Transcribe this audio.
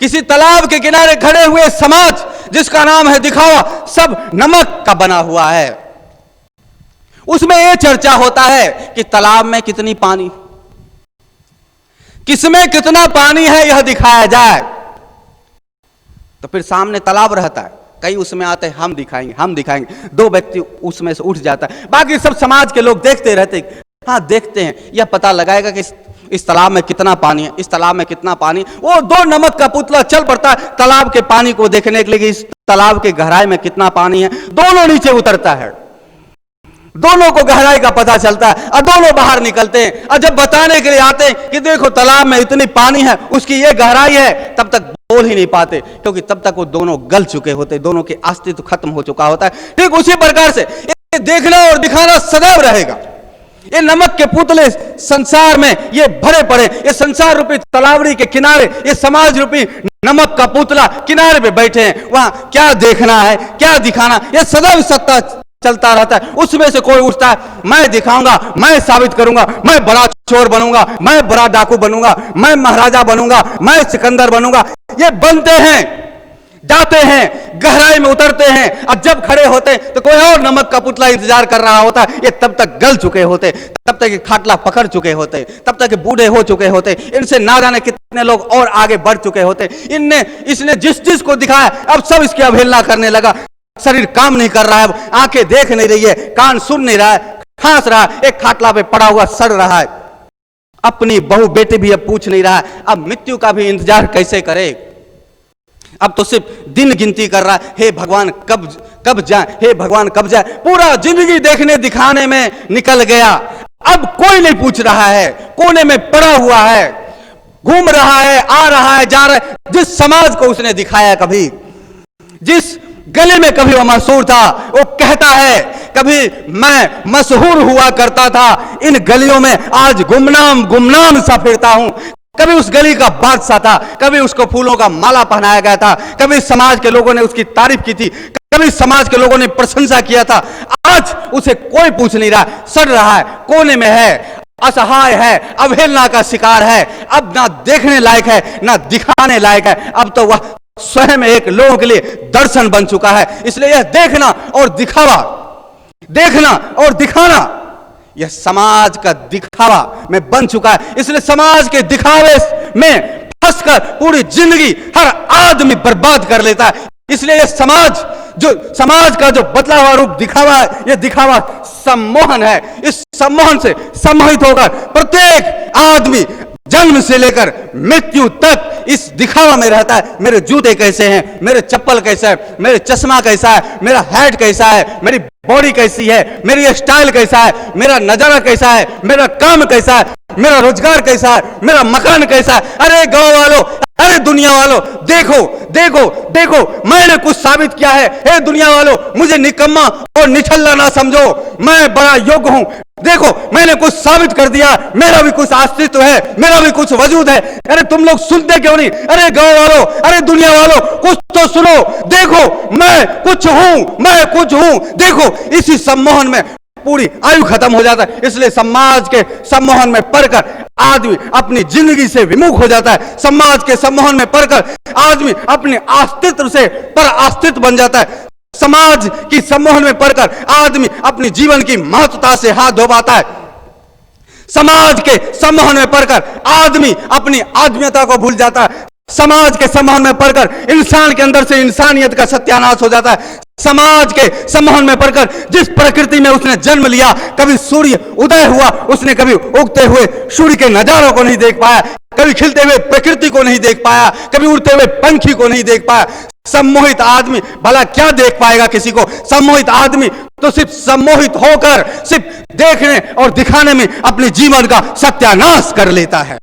किसी तालाब के किनारे खड़े हुए समाज जिसका नाम है दिखावा, सब नमक का बना हुआ है। उसमें यह चर्चा होता है कि तालाब में कितनी पानी, किसमें कितना पानी है यह दिखाया जाए। तो फिर सामने तालाब रहता है, कई उसमें आते हैं, हम दिखाएंगे, दो व्यक्ति उसमें से उठ जाता है, बाकी सब समाज के लोग देखते रहते, हाँ देखते हैं, यह पता लगाएगा कि इस तालाब में कितना पानी है, इस तालाब में कितना पानी। वो दो नमक का पुतला चल पड़ता है तालाब के पानी को देखने के लिए, इस तालाब के गहराई में कितना पानी है। दोनों नीचे उतरता है, दोनों को गहराई का पता चलता है और दोनों बाहर निकलते हैं। और जब बताने के लिए आते हैं कि देखो तालाब में इतनी पानी है, उसकी ये गहराई है, तब तक बोल ही नहीं पाते, क्योंकि तब तक वो दोनों गल चुके होते, दोनों के अस्तित्व खत्म हो चुका होता है। ठीक उसी प्रकार से ये देखना और दिखाना सदैव रहेगा। ये नमक के पुतले संसार में ये भरे पड़े, ये संसार रूपी तलावड़ी के किनारे ये समाज रूपी नमक का पुतला किनारे पे बैठे हैं। वहां क्या देखना है, क्या दिखाना, ये सदैव सत्ता चलता रहता है। उसमें से कोई उठता है, मैं दिखाऊंगा, मैं साबित करूंगा, मैं बड़ा चोर बनूंगा, मैं बड़ा डाकू बनूंगा, मैं महाराजा बनूंगा, मैं सिकंदर बनूंगा। ये बनते हैं, जाते हैं, गहराई में उतरते हैं, और जब खड़े होते हैं तो कोई और नमक का पुतला इंतजार कर रहा होता है। ये तब तक गल चुके होते, तब तक खाटला पकड़ चुके होते, तब तक बूढ़े हो चुके होते, इनसे ना जाने कितने लोग और आगे बढ़ चुके होते। इसने जिस को दिखाया अब सब इसकी अवहेलना करने लगा। शरीर काम नहीं कर रहा है, आंखें देख नहीं रही है, कान सुन नहीं रहा है, खांस रहा है, एक खाटला पे पड़ा हुआ सड़ रहा है, अपनी बहू बेटी भी अब पूछ नहीं रहा है, अब मृत्यु का भी इंतजार कैसे करे। अब तो सिर्फ दिन गिनती कर रहा है, हे भगवान कब जाए, हे भगवान कब जाए। पूरा जिंदगी देखने दिखाने में निकल गया, अब कोई नहीं पूछ रहा है, कोने में पड़ा हुआ है, घूम रहा है, आ रहा है, जा रहा है। जिस समाज को उसने दिखाया, कभी जिस गले में कभी वो मशहूर था, वो कहता है कभी मैं मशहूर हुआ करता था, इन गलियों में आज गुमनाम सा फिरता हूं। कभी उस गली का बादशाह था, कभी उसको फूलों का माला पहनाया गया था, कभी समाज के लोगों ने उसकी तारीफ की थी, कभी समाज के लोगों ने प्रशंसा किया था। आज उसे कोई पूछ नहीं रहा, सड़ रहा है, कोने में है, असहाय है, अवहेलना का शिकार है, अब ना देखने लायक है ना दिखाने लायक है। अब तो वह स्वयं एक लोगों के लिए दर्शन बन चुका है। इसलिए यह देखना और दिखाना यह समाज का दिखावा में बन चुका है। इसलिए समाज के दिखावे में फंसकर पूरी जिंदगी हर आदमी बर्बाद कर लेता है। इसलिए यह समाज का जो बदला हुआ रूप दिखावा है, यह दिखावा सम्मोहन है। इस सम्मोहन से सम्मोहित होकर प्रत्येक आदमी जन्म से लेकर मृत्यु तक इस दिखावा में रहता है। मेरे जूते कैसे हैं, मेरे चप्पल कैसा है, मेरे चश्मा कैसा है, मेरा हैट कैसा है, मेरी बॉडी कैसी है, मेरी स्टाइल कैसा है, मेरा नजारा कैसा है, मेरा काम कैसा है, मेरा रोजगार कैसा है, मेरा मकान कैसा है। अरे गांव वालों, अरे दुनिया वालों, देखो देखो देखो, मैंने कुछ साबित किया है। हे दुनिया वालों, मुझे निकम्मा और निठल्ला ना समझो, मैं बड़ा योग्य हूं। देखो मैंने कुछ साबित कर दिया, मेरा भी कुछ अस्तित्व है, मेरा भी कुछ वजूद है। अरे तुम लोग सुनते क्यों नहीं? अरे गांव वालों, अरे दुनिया वालों, कुछ तो सुनो। देखो मैं कुछ हूं, देखो। इसी सम्मोहन में पूरी आयु खत्म हो जाता है। इसलिए समाज के सम्मोहन में पड़कर आदमी अपनी जिंदगी से विमुख हो जाता है। समाज के सम्मोहन में पड़कर आदमी अपने अस्तित्व से पर अस्तित्व बन जाता है। समाज की सम्मोहन में पड़कर आदमी अपनी जीवन की महत्वता से हाथ धोबाता है। समाज के सम्मोहन में पड़कर आदमी अपनी आदमियता को भूल जाता है। समाज के सम्मोहन में पड़कर इंसान के अंदर से इंसानियत का सत्यानाश हो जाता है। समाज के सम्मोहन में पड़कर जिस प्रकृति में उसने जन्म लिया, कभी सूर्य उदय हुआ, उसने कभी उगते हुए सूर्य के नजारों को नहीं देख पाया, कभी खिलते हुए प्रकृति को नहीं देख पाया, कभी उड़ते हुए पंछी को नहीं देख पाया। सम्मोहित आदमी भला क्या देख पाएगा किसी को? सम्मोहित आदमी तो सिर्फ सम्मोहित होकर सिर्फ देखने और दिखाने में अपने जीवन का सत्यानाश कर लेता है।